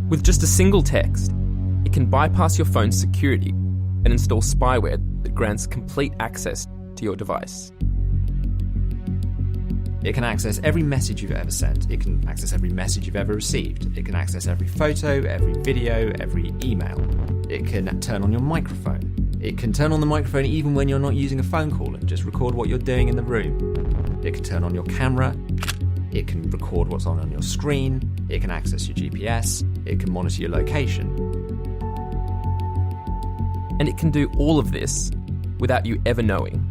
With just a single text, it can bypass your phone's security and install spyware that grants complete access to your device. It can access every message you've ever sent. It can access every message you've ever received. It can access every photo, every video, every email. It can turn on your microphone. It can turn on the microphone even when you're not using a phone call and just record what you're doing in the room. It can turn on your camera. It can record what's on your screen. It can access your GPS. It can monitor your location. And it can do all of this without you ever knowing.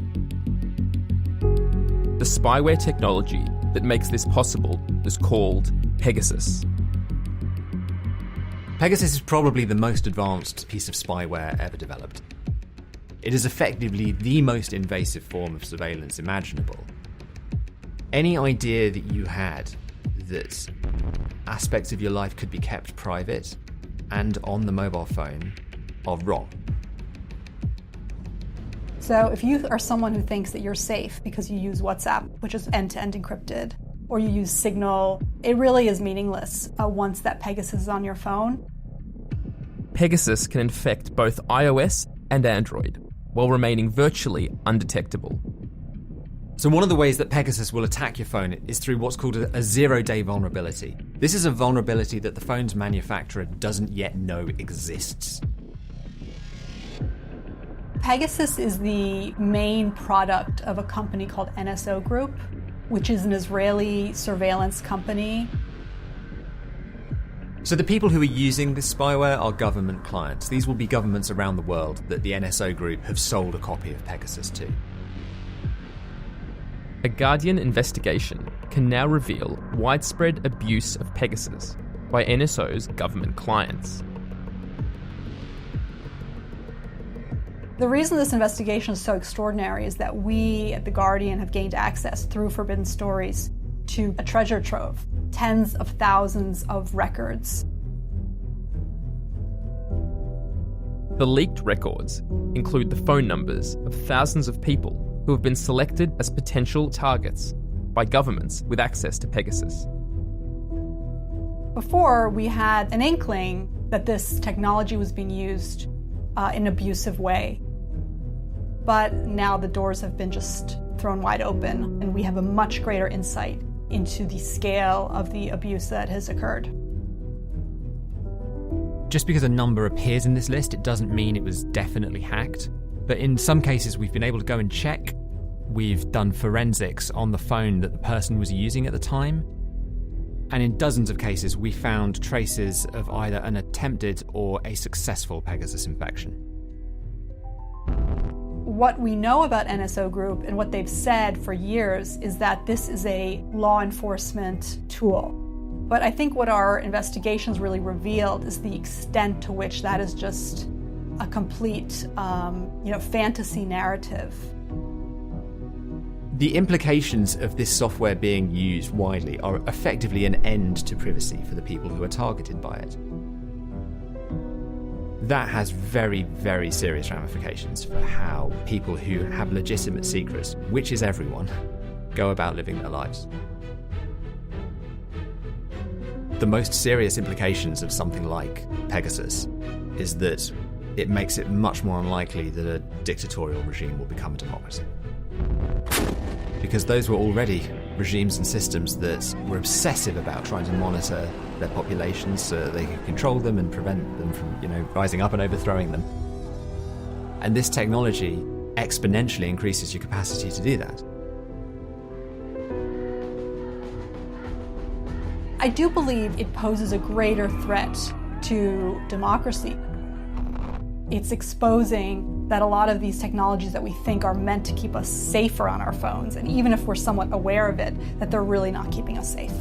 The spyware technology that makes this possible is called Pegassus. Pegassus is probably the most advanced piece of spyware ever developed. It is effectively the most invasive form of surveillance imaginable. Any idea that you had that aspects of your life could be kept private and on the mobile phone are wrong. So if you are someone who thinks that you're safe because you use WhatsApp, which is end-to-end encrypted, or you use Signal, it really is meaningless once that Pegasus is on your phone. Pegasus can infect both iOS and Android, while remaining virtually undetectable. So one of the ways that Pegasus will attack your phone is through what's called a zero-day vulnerability. This is a vulnerability that the phone's manufacturer doesn't yet know exists. Pegassus is the main product of a company called NSO Group, which is an Israeli surveillance company. So the people who are using this spyware are government clients. These will be governments around the world that the NSO Group have sold a copy of Pegasus to. A Guardian investigation can now reveal widespread abuse of Pegasus by NSO's government clients. The reason this investigation is so extraordinary is that we at The Guardian have gained access through Forbidden Stories to a treasure trove, tens of thousands of records. The leaked records include the phone numbers of thousands of people who have been selected as potential targets by governments with access to Pegasus. Before, we had an inkling that this technology was being used in an abusive way. But now the doors have been just thrown wide open, and we have a much greater insight into the scale of the abuse that has occurred. Just because a number appears in this list, it doesn't mean it was definitely hacked. But in some cases, we've been able to go and check. We've done forensics on the phone that the person was using at the time. And in dozens of cases, we found traces of either an attempted or a successful Pegasus infection. What we know about NSO Group and what they've said for years is that this is a law enforcement tool. But I think what our investigations really revealed is the extent to which that is just a complete, fantasy narrative. The implications of this software being used widely are effectively an end to privacy for the people who are targeted by it. That has very, very serious ramifications for how people who have legitimate secrets, which is everyone, go about living their lives. The most serious implications of something like Pegasus is that it makes it much more unlikely that a dictatorial regime will become a democracy. Because those were already regimes and systems that were obsessive about trying to monitor their populations so that they could control them and prevent them from, rising up and overthrowing them. And this technology exponentially increases your capacity to do that. I do believe it poses a greater threat to democracy. It's exposing that a lot of these technologies that we think are meant to keep us safer on our phones, and even if we're somewhat aware of it, that they're really not keeping us safe.